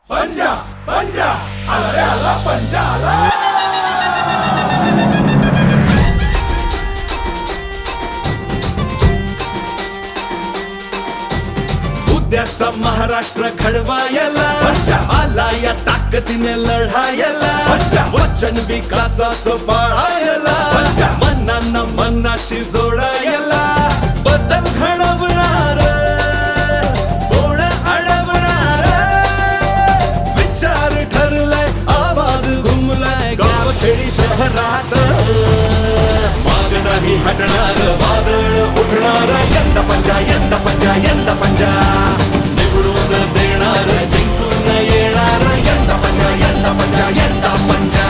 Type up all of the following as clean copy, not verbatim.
पंजा पंजा आला रे आला पंजा आला. उद्याचा महाराष्ट्र घडवायला आला या ताकदीने लढायला. वचन विकासाचं पाळायला मनांना मनाशी जोडायला. बदल घडवणार कोण अडवणार. विचार ठरलाय आवाज घुमलाय गावखेडी शहरात. माग नाही हटणार वादळ उठणार. यंदा पंजा यंदा पंजा यंदा पंजा निवडून देणार जिंकून येणार. यंदा पंजा यंदा पंजा यंदा पंजा.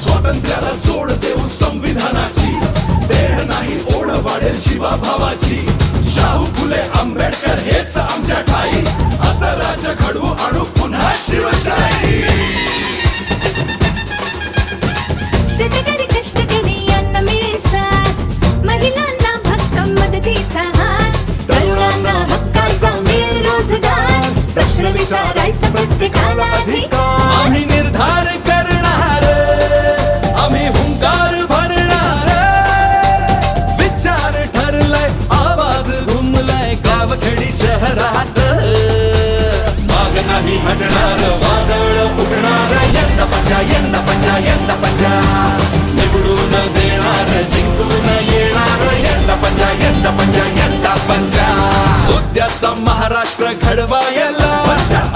स्वातंत्र्याला जोड देऊ संविधानाची. देह नाही ओढ वाढेल शिवा भावाची. शाहू फुले आंबेडकर हेच आमच्या ठाई. असं राज्य घडवू आणू पुन्हा शिवशाही. शेतकरी कष्टकरी यांना मिळेल साथ. महिलांना भक्कम मदतीचा हात. तरुणांना हक्काचा मिळेल रोजगार. प्रश्न विचारायचा प्रत्येकाला अधिकार. आम्ही निर्धार करणार आम्ही हुंकार भरणार. विचार ठरलाय आवाज घुमलाय गावखेडी शहरात. माग नाही हटणार वादळ उठणार. यंदा पंजा यंदा पंजा यंदा पंजा निवडून देणार जिंकून येणार. यंदा पंजा यंदा पंजा यंदा पंजा. उद्याचा महाराष्ट्र घडवायला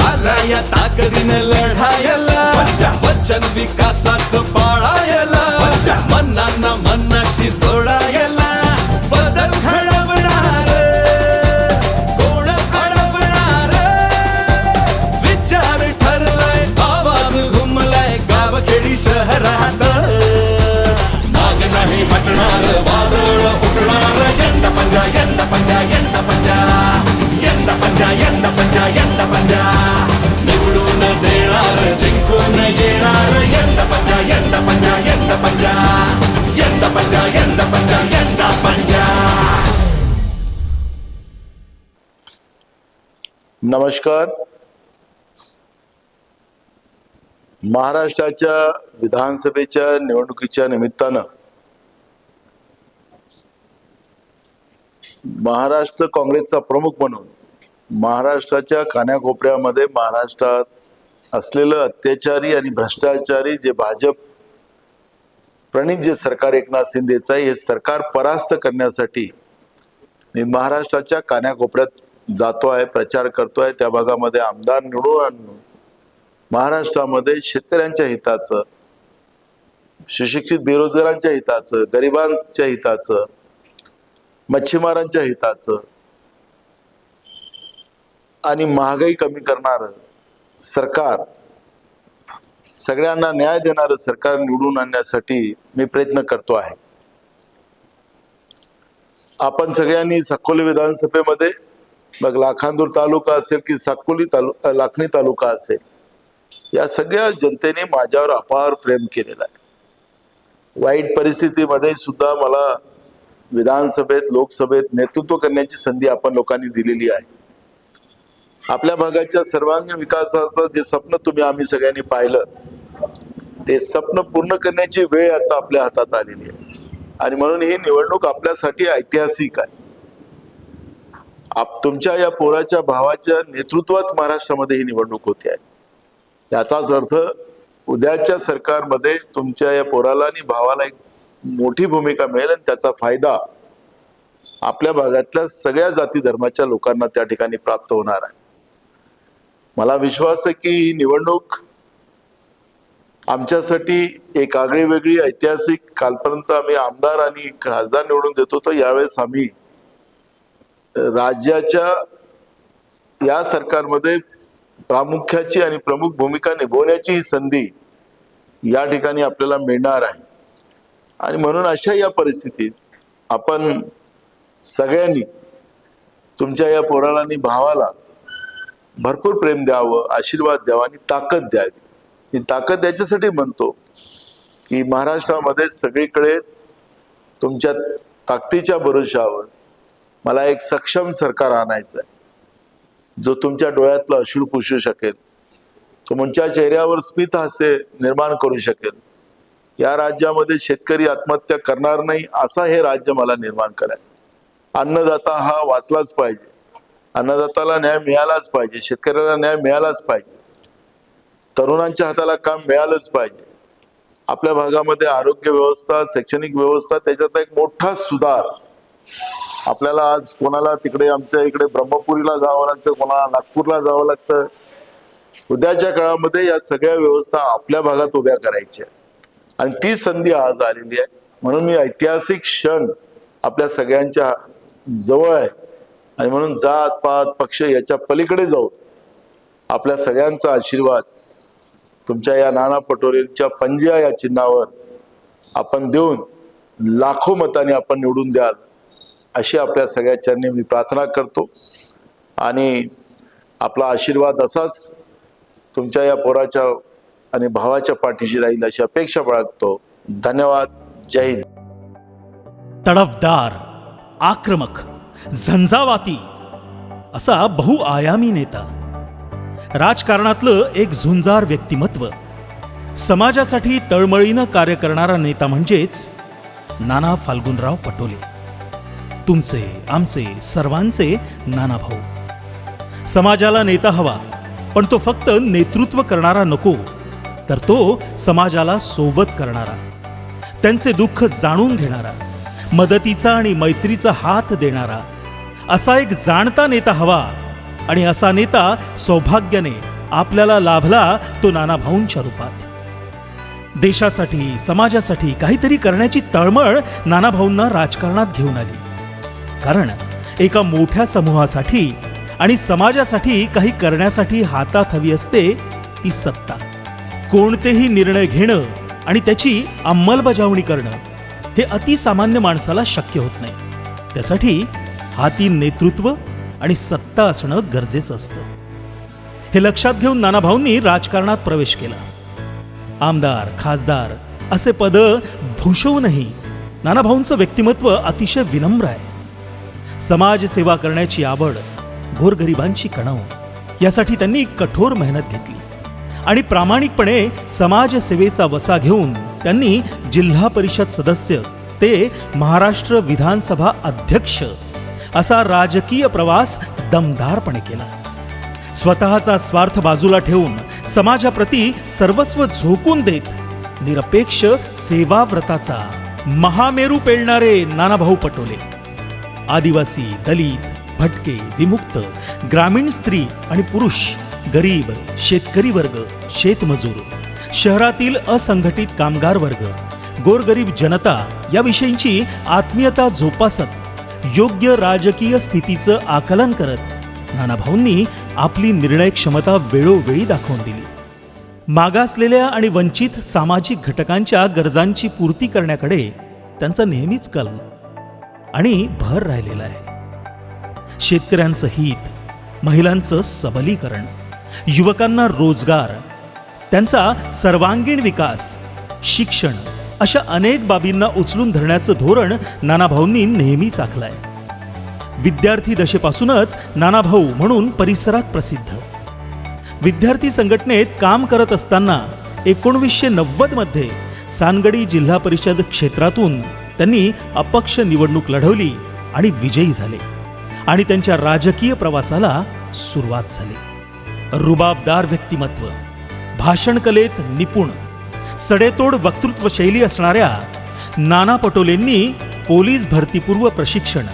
आला या ताकदीने लढायला. वचन विकासाचं पाळायला मनांना मनाशी जोडायला. बदल घडवणार कोण अडवणार. विचार ठरलाय आवाज घुमलाय गावखेडी शहरात. माग नाही हटणार वादळ उठणार. यंदा पंजा यंदा पंजा यंदा पंजा यंदा पंजा यंदा पंजा यंदा पंजा निवडून देणार जिंकून येणार. यंदा पंजा यंदा पंजा यंदा पंजा यंदा पंजा यंदा पंजा यंदा पंजा. नमस्कार. महाराष्ट्राच्या विधानसभेच्या निवडणुकीच्या निमित्तानं महाराष्ट्र काँग्रेसचा प्रमुख म्हणून महाराष्ट्राच्या कानाकोपऱ्यामध्ये महाराष्ट्रात असलेलं अत्याचारी आणि भ्रष्टाचारी जे भाजप प्रणित जे सरकार एकनाथ शिंदेचं आहे, हे सरकार परास्त करण्यासाठी मी महाराष्ट्राच्या कानाकोपऱ्यात जातो आहे, प्रचार करतोय. त्या भागामध्ये आमदार निवडून आणून महाराष्ट्रामध्ये शेतकऱ्यांच्या हिताचं, सुशिक्षित बेरोजगारांच्या हिताचं, गरिबांच्या हिताचं, मच्छीमारांच्या हिताचं आणि महागाई कमी करणारं सरकार, सगळ्यांना न्याय देणारं सरकार निवडून आणण्यासाठी मी प्रयत्न करतो आहे. आपण सगळ्यांनी साकोली विधानसभेमध्ये मग लाखांदूर तालुका असेल की साकोली लाखनी तालुका असेल, या सगळ्या जनतेने माझ्यावर अपार प्रेम केलेलं आहे. वाईट परिस्थितीमध्ये सुद्धा मला विधानसभेत लोकसभेत नेतृत्व करण्याची संधी आपण लोकांनी दिलेली आहे. आपल्या भागाच्या सर्वांगीण विकासाचं जे स्वप्न आम्ही सगळ्यांनी पाहिलं, ते स्वप्न पूर्ण करण्याची वेळ आता आपल्या हातात आलेली आहे. आणि म्हणून ही निवडणूक आपल्यासाठी ऐतिहासिक आहे. तुमच्या या पोराच्या भावाच्या नेतृत्वात महाराष्ट्रामध्ये ही निवडणूक होते आहे. याचाच अर्थ उद्याच्या सरकारमध्ये तुमच्या या पोराला आणि भावाला एक मोठी भूमिका मिळेल आणि त्याचा फायदा आपल्या भागातल्या सगळ्या जाती धर्माच्या लोकांना त्या ठिकाणी प्राप्त होणार आहे. मला विश्वास आहे की ही निवडणूक आमच्यासाठी एक आगळी वेगळी ऐतिहासिक, कालपर्यंत आम्ही आमदार आणि खासदार निवडून देत होतो, यावेळेस आम्ही राज्याच्या या सरकारमध्ये प्रामुख्याची आणि प्रमुख भूमिका निभवण्याची ही संधी या ठिकाणी आपल्याला मिळणार आहे. आणि म्हणून अशा या परिस्थितीत आपण सगळ्यांनी तुमच्या या पोराला आणि भावाला भरपूर प्रेम द्यावं, आशीर्वाद द्यावा आणि ताकद द्यावी. ही ताकद याच्यासाठी म्हणतो की महाराष्ट्रामध्ये सगळीकडे तुमच्या ताकदीच्या भरोशावर मला एक सक्षम सरकार आणायचं आहे, जो तुमच्या डोळ्यातलं अश्रू पुसू शकेल, तुमच्या चेहऱ्यावर स्मित हास्य निर्माण करू शकेल. या राज्यामध्ये शेतकरी आत्महत्या करणार नाही असं हे राज्य मला निर्माण करायचं. अन्नदाता हा वाचलाच पाहिजे, अन्नदाताला न्याय मिळालाच पाहिजे, शेतकऱ्याला न्याय मिळालाच पाहिजे, तरुणांच्या हाताला काम मिळालंच पाहिजे. आपल्या भागामध्ये आरोग्य व्यवस्था, शैक्षणिक व्यवस्था त्याच्यात एक मोठा सुधार. आपल्याला आज कोणाला तिकडे आमच्या इकडे ब्रह्मपुरीला जावं लागतं, कोणाला नागपूरला जावं लागतं. उद्याच्या काळामध्ये या सगळ्या व्यवस्था आपल्या भागात उभ्या करायच्या आणि ती संधी आज आलेली आहे. म्हणून मी ऐतिहासिक क्षण आपल्या सगळ्यांच्या जवळ आहे आणि म्हणून जात पात पक्ष याच्या पलीकडे जाऊन आपल्या सगळ्यांचा आशीर्वाद तुमच्या या नाना पटोलेंच्या पंजा या चिन्हावर आपण देऊन लाखो मतांनी आपण निवडून द्याल अशी आपल्या सगळ्या चरणी मी प्रार्थना करतो आणि आपला आशीर्वाद असाच तुमच्या या पोराच्या आणि भावाच्या पाठीशी राहील अशी अपेक्षा बाळगतो. धन्यवाद. जय हिंद. तडफदार, आक्रमक, झंझावाती असा बहुआयामी नेता, राजकारणातलं एक झुंजार व्यक्तिमत्व, समाजासाठी तळमळीनं कार्य करणारा नेता म्हणजेच नाना फाल्गुनराव पटोले. तुमचे, आमचे, सर्वांचे नाना भाऊ. समाजाला नेता हवा, पण तो फक्त नेतृत्व करणारा नको, तर तो समाजाला सोबत करणारा, त्यांचे दुःख जाणून घेणारा, मदतीचा आणि मैत्रीचा हात देणारा असा एक जाणता नेता हवा. आणि असा नेता सौभाग्याने आपल्याला लाभला तो नाना भाऊंच्या रूपात. देशासाठी, समाजासाठी काहीतरी करण्याची तळमळ नाना भाऊंना राजकारणात घेऊन आली. कारण एका मोठ्या समूहासाठी आणि समाजासाठी काही करण्यासाठी हातात हवी असते ती सत्ता. कोणतेही निर्णय घेणं आणि त्याची अंमलबजावणी करणं हे अतिसामान्य माणसाला शक्य होत नाही. त्यासाठी हाती नेतृत्व आणि सत्ता असणं गरजेचं असतं. हे लक्षात घेऊन नाना भाऊंनी राजकारणात प्रवेश केला. आमदार, खासदार असे पद भूषवूनही नाना भाऊंचं व्यक्तिमत्व अतिशय विनम्र आहे. समाजसेवा करण्याची आवड, गोरगरिबांची कणव यासाठी त्यांनी कठोर मेहनत घेतली आणि प्रामाणिकपणे समाजसेवेचा वसा घेऊन त्यांनी जिल्हा परिषद सदस्य ते महाराष्ट्र विधानसभा अध्यक्ष असा राजकीय प्रवास दमदारपणे केला. स्वतःचा स्वार्थ बाजूला ठेवून समाजाप्रती सर्वस्व झोकून देत निरपेक्ष सेवाव्रताचा महामेरू पेलणारे नानाभाऊ पटोले. आदिवासी, दलित, भटके, विमुक्त, ग्रामीण स्त्री आणि पुरुष, गरीब, शेतकरी वर्ग, शेतमजूर, शहरातील असंघटित कामगार वर्ग, गोरगरीब जनता याविषयीची आत्मीयता जोपासत योग्य राजकीय स्थितीचं आकलन करत नानाभाऊंनी आपली निर्णय क्षमता वेळोवेळी दाखवून दिली. मागासलेल्या आणि वंचित सामाजिक घटकांच्या गरजांची पूर्ती करण्याकडे त्यांचा नेहमीच कल आणि भर राहिलेला आहे. शेतकऱ्यांचं हित, महिलांचं सबलीकरण, युवकांना रोजगार, त्यांचा सर्वांगीण विकास, शिक्षण अशा अनेक बाबींना उचलून धरण्याचं धोरण नानाभाऊंनी नेहमीच आखलंय. विद्यार्थी दशेपासूनच नानाभाऊ म्हणून परिसरात प्रसिद्ध. विद्यार्थी संघटनेत काम करत असताना 1990 मध्ये सानगडी जिल्हा परिषद क्षेत्रातून त्यांनी अपक्ष निवडणूक लढवली आणि विजयी झाले आणि त्यांच्या राजकीय प्रवासाला सुरुवात झाली. रुबाबदार व्यक्तिमत्व, भाषण कलेत निपुण, सडेतोड वक्तृत्व शैली असणाऱ्या नाना पटोलेंनी पोलीस भरतीपूर्व प्रशिक्षण,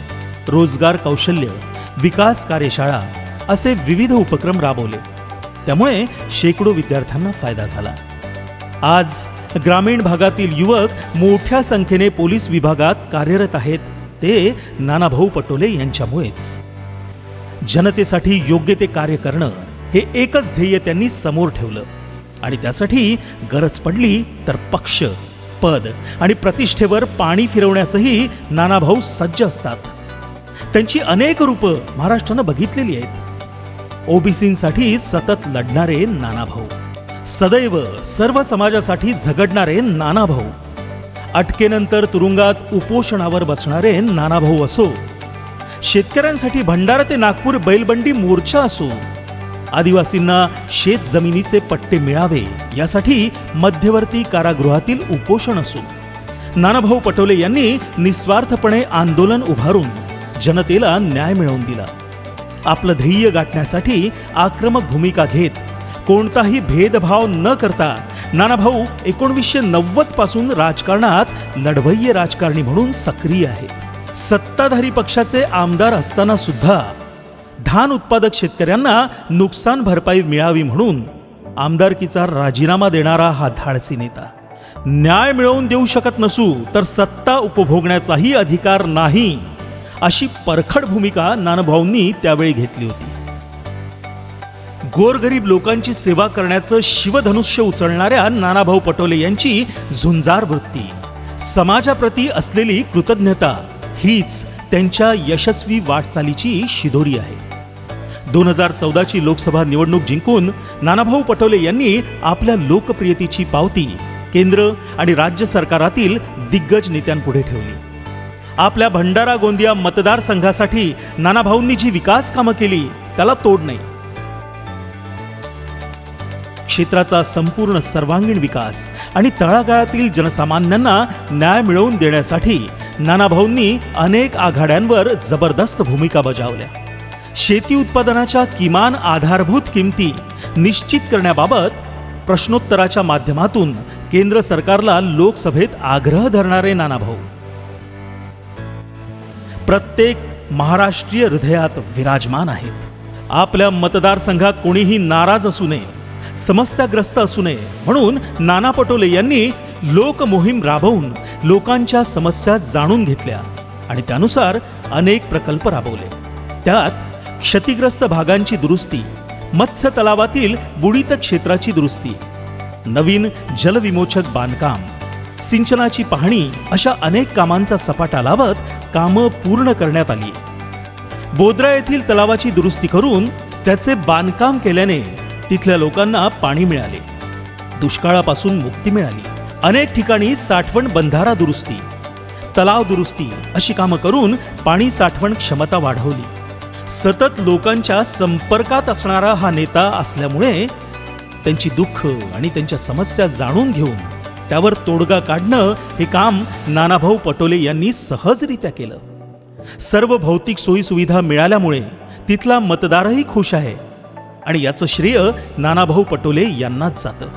रोजगार कौशल्य, विकास कार्यशाळा असे विविध उपक्रम राबवले. त्यामुळे शेकडो विद्यार्थ्यांना फायदा झाला. आज ग्रामीण भागातील युवक मोठ्या संख्येने पोलीस विभागात कार्यरत आहेत ते नानाभाऊ पटोले यांच्यामुळेच. जनतेसाठी योग्य ते कार्य करणं हे एकच ध्येय त्यांनी समोर ठेवलं आणि त्यासाठी गरज पडली तर पक्ष, पद आणि प्रतिष्ठेवर पाणी फिरवण्यासही नानाभाऊ सज्ज असतात. त्यांची अनेक रूपं महाराष्ट्रानं बघितलेली आहेत. ओबीसींसाठी सतत लढणारे नानाभाऊ, सदैव सर्व समाजासाठी झगडणारे नानाभाऊ, अटकेनंतर तुरुंगात उपोषणावर बसणारे नानाभाऊ असो, शेतकऱ्यांसाठी भंडारा ते नागपूर बैलबंडी मोर्चा असो, आदिवासींना शेत जमिनीचे पट्टे मिळावे यासाठी मध्यवर्ती कारागृहातील उपोषण असो, नानाभाऊ पटोले यांनी निस्वार्थपणे आंदोलन उभारून जनतेला न्याय मिळवून दिला. आपलं ध्येय गाठण्यासाठी आक्रमक भूमिका घेत कोणताही भेदभाव न करता नानाभाऊ 1990 पासून राजकारणात लढवय्ये राजकारणी म्हणून सक्रिय आहेत. सत्ताधारी पक्षाचे आमदार असताना सुद्धा धान उत्पादक शेतकऱ्यांना नुकसान भरपाई मिळावी म्हणून आमदारकीचा राजीनामा देणारा हा धाडसी नेता. न्याय मिळवून देऊ शकत नसू तर सत्ता उपभोगण्याचाही अधिकार नाही, अशी परखड भूमिका नानाभाऊंनी त्यावेळी घेतली होती. गोरगरीब लोकांची सेवा करण्याचं शिवधनुष्य उचलणाऱ्या नानाभाऊ पटोले यांची झुंजार वृत्ती, समाजाप्रती असलेली कृतज्ञता हीच त्यांच्या यशस्वी वाटचालीची शिदोरी आहे. 2014ची लोकसभा निवडणूक जिंकून नानाभाऊ पटोले यांनी आपल्या लोकप्रियतेची पावती केंद्र आणि राज्य सरकारातील दिग्गज नेत्यांपुढे ठेवली. आपल्या भंडारा गोंदिया मतदारसंघासाठी नानाभाऊंनी जी विकास कामं केली त्याला तोड नाही. क्षेत्राचा संपूर्ण सर्वांगीण विकास आणि तळागाळातील जनसामान्यांना न्याय मिळवून देण्यासाठी नानाभाऊंनी अनेक आघाड्यांवर जबरदस्त भूमिका बजावल्या. शेती उत्पादनाच्या किमान आधारभूत किमती निश्चित करण्याबाबत प्रश्नोत्तराच्या माध्यमातून केंद्र सरकारला लोकसभेत आग्रह धरणारे नानाभाऊ प्रत्येक महाराष्ट्रीय हृदयात विराजमान आहेत. आपल्या मतदारसंघात कोणीही नाराज असू नये, समस्याग्रस्त असू नये म्हणून नाना पटोले यांनी लोकमोहीम राबवून लोकांच्या समस्या जाणून घेतल्या आणि त्यानुसार अनेक प्रकल्प राबवले. त्यात क्षतिग्रस्त भागांची दुरुस्ती, मत्स्य तलावातील बुडीत क्षेत्राची दुरुस्ती, नवीन जलविमोचक बांधकाम, सिंचनाची पाहणी अशा अनेक कामांचा सपाटा लावत कामं पूर्ण करण्यात आली. बोद्रा येथील तलावाची दुरुस्ती करून त्याचे बांधकाम केल्याने तिथल्या लोकांना पाणी मिळाले, दुष्काळापासून मुक्ती मिळाली. अनेक ठिकाणी साठवण बंधारा दुरुस्ती, तलाव दुरुस्ती अशी कामं करून पाणी साठवण क्षमता वाढवली. सतत लोकांच्या संपर्कात असणारा हा नेता असल्यामुळे त्यांची दुःख आणि त्यांच्या समस्या जाणून घेऊन त्यावर तोडगा काढणं हे काम नानाभाऊ पटोले यांनी सहजरित्या केलं. सर्व भौतिक सोयीसुविधा मिळाल्यामुळे तिथला मतदारही खुश आहे आणि याचं श्रेय नानाभाऊ पटोले यांनाच जातं.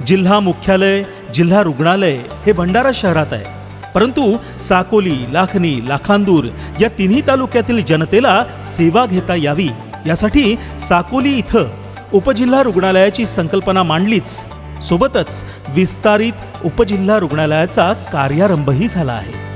जिल्हा मुख्यालय, जिल्हा रुग्णालय हे भंडारा शहरात आहे, परंतु साकोली, लाखनी, लाखांदूर या तिन्ही तालुक्यातील जनतेला सेवा घेता यावी यासाठी साकोली इथं उपजिल्हा रुग्णालयाची संकल्पना मांडलीच, सोबतच विस्तारित उपजिल्हा रुग्णालयाचा कार्यारंभही झाला आहे.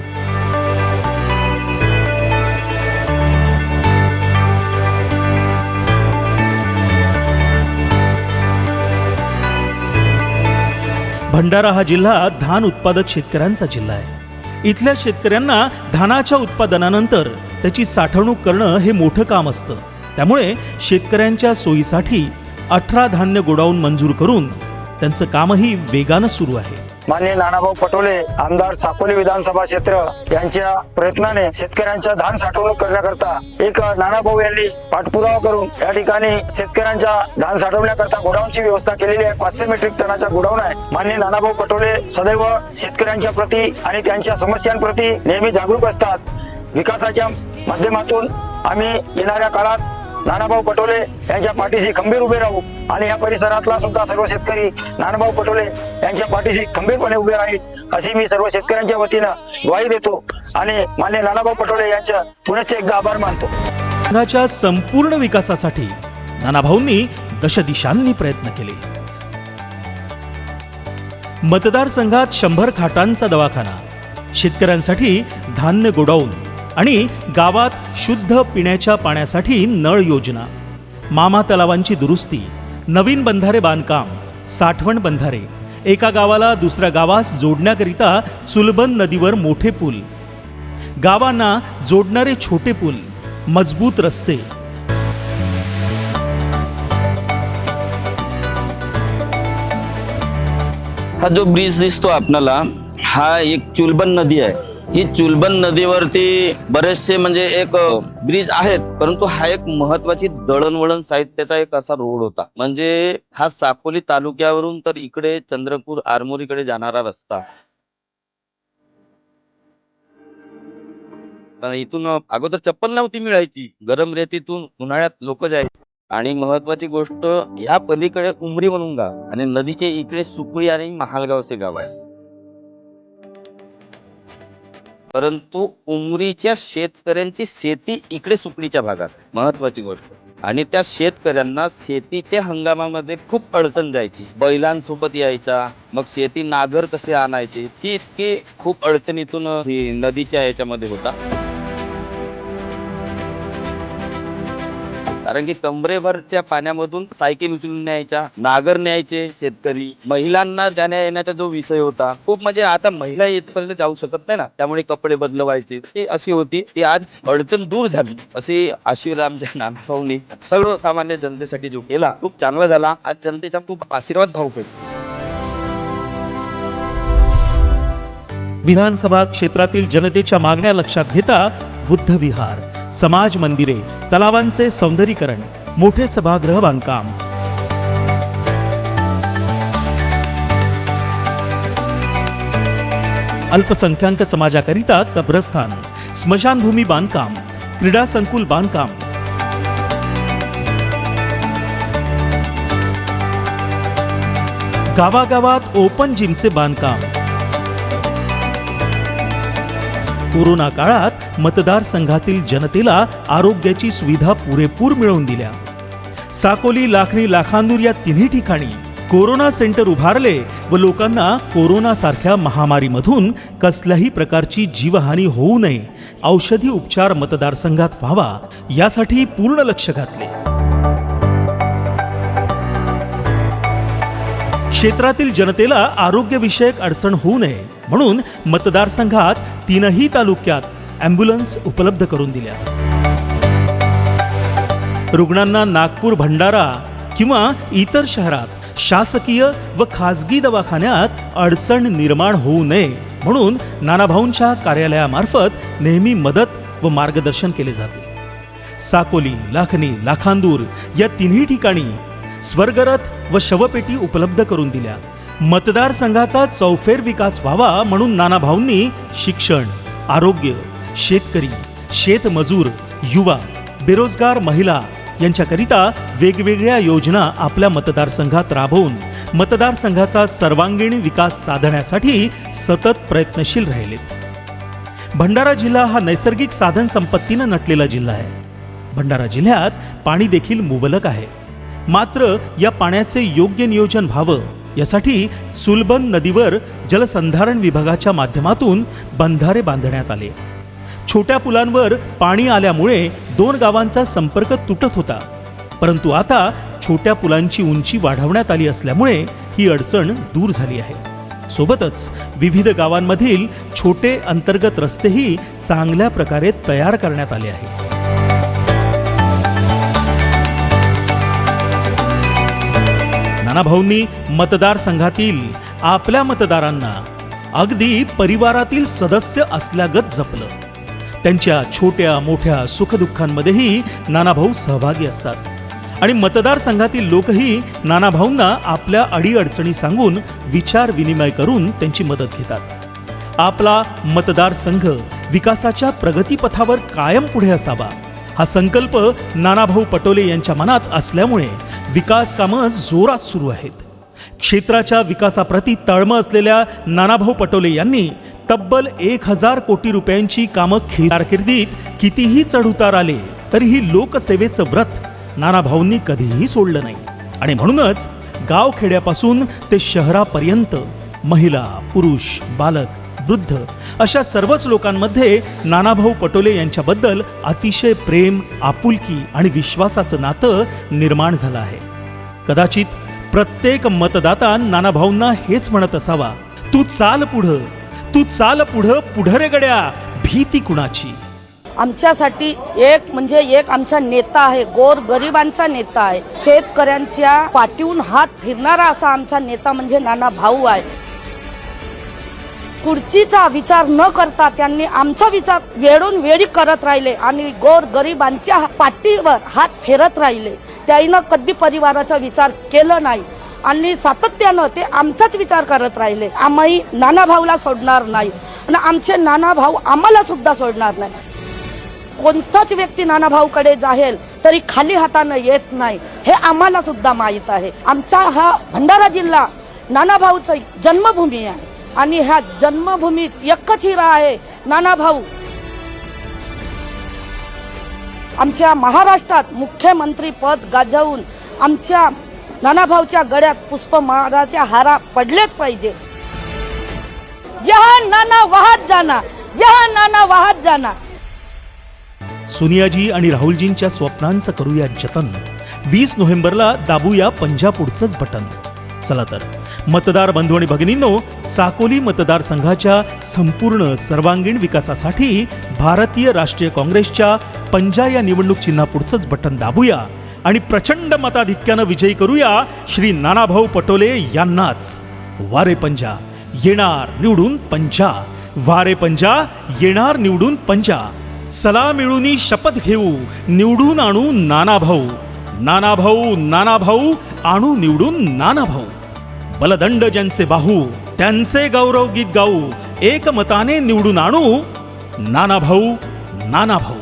भंडारा हा जिल्हा धान उत्पादक शेतकऱ्यांचा जिल्हा आहे. इथल्या शेतकऱ्यांना धानाच्या उत्पादनानंतर त्याची साठवणूक करणं हे मोठं काम असतं. त्यामुळे शेतकऱ्यांच्या सोयीसाठी 18 धान्य गोडाऊन मंजूर करून त्यांचं कामही वेगानं सुरू आहे. माननीय नानाभाऊ पटोले आमदार साकोली विधानसभा क्षेत्र यांच्या प्रयत्नाने शेतकऱ्यांच्या धान साठवणूक करण्याकरता एक नानाभाऊ यांनी पाठपुरावा करून या ठिकाणी शेतकऱ्यांच्या धान साठवण्याकरता गोडाऊनची व्यवस्था केलेली आहे. 500 मेट्रिक टनाचा गोडाऊन आहे. माननीय नानाभाऊ पटोले सदैव शेतकऱ्यांच्या प्रती आणि त्यांच्या समस्यांप्रती नेहमी जागरूक असतात. विकासाच्या माध्यमातून आम्ही येणाऱ्या काळात नानाभाऊ पटोले यांच्या पाठीशी खंबीर उभे राहू आणि या परिसरातला सुद्धा सर्व शेतकरी नानाभाऊ पटोले यांच्या पाठीशी खंबीरपणे उभे राहील अशी मी सर्व शेतकऱ्यांच्या वतीनं ग्वाही देतो आणि माननीय नानाभाऊ पटोले यांचं पुनश्च एकदा आभार मानतो. संघाच्या संपूर्ण विकासासाठी नानाभाऊंनी दशदिशांनी प्रयत्न केले. मतदारसंघात 100 खाटांचा दवाखाना, शेतकऱ्यांसाठी धान्य गोडाऊन आणि गावात शुद्ध पिण्याच्या पाण्यासाठी नळ योजना, मामा तलावांची दुरुस्ती, नवीन बंधारे बांधकाम, साठवण बंधारे, एका गावाला दुसऱ्या गावास जोडण्याकरिता चुलबंद नदीवर मोठे पूल, गावांना जोडणारे छोटे पूल, मजबूत रस्ते, हा जो ब्रिज दिसतो आपल्याला, हा एक चुलबन नदी आहे. ही चुलबन नदीवरती बरेचसे म्हणजे एक ब्रिज आहेत, परंतु हा एक महत्वाची दळणवळण साहित्याचा एक असा रोड होता. म्हणजे हा साकोली तालुक्यावरून तर इकडे चंद्रपूर आरमोरीकडे जाणारा रस्ता. पण इथून अगोदर चप्पल नव्हती मिळायची, गरम रेतीतून उन्हाळ्यात लोक जायचे. आणि महत्वाची गोष्ट, या पलीकडे उमरी म्हणून गाव आणि नदीचे इकडे सुकळी आणि महालगाव असे गाव आहे. परंतु उमरीच्या शेतकऱ्यांची शेती इकडे सुकळीच्या भागात, महत्वाची गोष्ट. आणि त्या शेतकऱ्यांना शेतीच्या हंगामामध्ये खूप अडचण जायची. बैलांसोबत यायचा, मग शेती नागर कसे आणायचे, ती इतकी खूप अडचणीतून ही नदीच्या याच्यामध्ये होता. कारण की कमरेभरच्या पाण्यामधून सायकल उचलून न्यायच्या, नागर न्यायचे शेतकरी. महिलांना जाण्या येण्याचा जो विषय होता, खूप म्हणजे आता महिला इथपर्यंत जाऊ शकत नाही ना, त्यामुळे कपडे बदलवायचे, ती अशी होती. ती आज अडचण दूर झाली, असे आशीर्वाद आमच्या नानाभाऊंनी सर्वसामान्य जनतेसाठी जो केला, खूप चांगला झाला. आज जनतेचा खूप आशीर्वाद भाऊ भेटतो. विधानसभा क्षेत्रातील जनतेच्या मागण्या लक्षात घेता बुद्ध विहार, समाज मंदिरे, तलावांचे सौंदर्यीकरण, मोठे सभागृह बांधकाम, अल्पसंख्याक समाजाकरिता कब्रस्थान, स्मशानभूमी बांधकाम, क्रीडा संकुल बांधकाम, गावागावात ओपन जिमचे बांधकाम. कोरोना काळात मतदारसंघातील जनतेला आरोग्याची सुविधा पुरेपूर मिळवून दिल्या. साकोली, लाखनी, लाखांदूर या तिन्ही ठिकाणी कोरोना सेंटर उभारले व लोकांना कोरोना सारख्या महामारीमधून कसल्याही प्रकारची जीवहानी होऊ नये, औषधी उपचार मतदारसंघात व्हावा यासाठी पूर्ण लक्ष घातले. क्षेत्रातील जनतेला आरोग्यविषयक अडचण होऊ नये म्हणून मतदारसंघात तीनही तालुक्यात ॲम्ब्युलन्स उपलब्ध करून दिल्या. रुग्णांना नागपूर, भंडारा किंवा इतर शहरात शासकीय व खासगी दवाखान्यात अडचण निर्माण होऊ नये म्हणून नानाभाऊंच्या कार्यालयामार्फत नेहमी मदत व मार्गदर्शन केले जाते. साकोली, लाखनी, लाखांदूर या तिन्ही ठिकाणी स्वर्गरथ व शवपेटी उपलब्ध करून दिल्या. मतदारसंघाचा चौफेर विकास व्हावा म्हणून नानाभाऊंनी शिक्षण, आरोग्य, शेतकरी, शेतमजूर, युवा, बेरोजगार महिला यांच्याकरिता वेगवेगळ्या योजना आपल्या मतदारसंघात राबवून मतदारसंघाचा सर्वांगीण विकास साधण्यासाठी सतत प्रयत्नशील राहिलेत. भंडारा जिल्हा हा नैसर्गिक साधन संपत्तीनं नटलेला जिल्हा आहे. भंडारा जिल्ह्यात पाणी देखील मुबलक आहे. मात्र या पाण्याचे योग्य नियोजन व्हावं यासाठी चुलबन नदीवर जलसंधारण विभागाच्या माध्यमातून बंधारे बांधण्यात आले. छोट्या पुलांवर पाणी आल्यामुळे दोन गावांचा संपर्क तुटत होता, परंतु आता छोट्या पुलांची उंची वाढवण्यात आली असल्यामुळे ही अडचण दूर झाली आहे. सोबतच विविध गावांमधील छोटे अंतर्गत रस्तेही चांगल्या प्रकारे तयार करण्यात आले आहेत. नानाभाऊंनी मतदारसंघातील आपल्या मतदारांना अगदी परिवारातील सदस्य असल्यागत जपलं. त्यांच्या छोट्या मोठ्या सुखदुःखांमध्येही नानाभाऊ सहभागी असतात आणि मतदारसंघातील लोकही नानाभाऊंना आपल्या अडीअडचणी सांगून विचार विनिमय करून त्यांची मदत घेतात. आपला मतदारसंघ विकासाच्या प्रगतीपथावर कायम पुढे असावा हा संकल्प नानाभाऊ पटोले यांच्या मनात असल्यामुळे विकास कामं जोरात सुरू आहेत. क्षेत्राच्या विकासाप्रती तळमळ असलेल्या नानाभाऊ पटोले यांनी तब्बल 1000 कोटी रुपयांची कामं कारकिर्दीत कितीही चढउतार आले तरीही लोकसेवेचं व्रत नानाभाऊंनी कधीही सोडलं नाही आणि म्हणूनच गावखेड्यापासून ते शहरापर्यंत महिला, पुरुष, बालक, वृद्ध अशा सर्वच लोकांमध्ये नानाभाऊ पटोले यांच्याबद्दल अतिशय प्रेम, आपुलकी आणि विश्वासाचं नातं निर्माण झालं आहे. कदाचित प्रत्येक मतदाता नानाभाऊंना हेच म्हणत असावा, तू चाल पुढं, तू चाल पुढं, पुढं रे गड्या, भीती कुणाची. आमच्यासाठी एक म्हणजे एक आमचा नेता आहे, गोर गरिबांचा नेता आहे, शेतकऱ्यांच्या पाठीवून हात फिरणारा असा आमचा नेता म्हणजे नानाभाऊ आहे. खुर्चीचा विचार न करता त्यांनी आमचा विचार वेळून वेळी करत राहिले आणि गोर गरिबांच्या पाठीवर हात फेरत राहिले. त्याईनं कधी परिवाराचा विचार केला नाही आणि सातत्यानं ते आमचाच विचार करत राहिले. आम्ही नानाभाऊला सोडणार नाही आणि आमचे नानाभाऊ आम्हाला सुद्धा सोडणार नाही. कोणताच व्यक्ती नानाभाऊकडे जाईल तरी खाली हाताने येत नाही हे आम्हाला सुद्धा माहीत आहे. आमचा हा भंडारा जिल्हा नानाभाऊची जन्मभूमी आहे आणि ह्या जन्मभूमीत एकच हिरा आहे नानाभाऊ. आमच्या महाराष्ट्रात मुख्यमंत्री पद गाजवून आमच्या नानाभाऊच्या गळ्यात पुष्पमाळाच्या हारा पडलेच पाहिजे. जहां नाना वाहत जाना, जहां नाना वाहत जाना. सोनियाजी आणि राहुलजींच्या स्वप्नांचं करूया जतन. 20 नोव्हेंबरला दाबूया पंजापुढचंच बटन. चला तर मतदार बंधू आणि भगिनींनो, साकोली मतदारसंघाच्या संपूर्ण सर्वांगीण विकासासाठी भारतीय राष्ट्रीय काँग्रेसच्या पंजा या निवडणूक चिन्हापुढचंच बटन दाबूया आणि प्रचंड मताधिक्यानं विजयी करूया श्री नानाभाऊ पटोले यांनाच. वारे पंजा येणार निवडून पंजा, वारे पंजा येणार निवडून पंजा. चला मिळून शपथ घेऊ, निवडून आणू नानाभाऊ. नानाभाऊ नानाभाऊ आणू निवडून नानाभाऊ. बलदंड ज्यांचे बाहू त्यांचे गौरव गीत गाऊ, एकमताने निवडून आणू नानाभाऊ नानाभाऊ.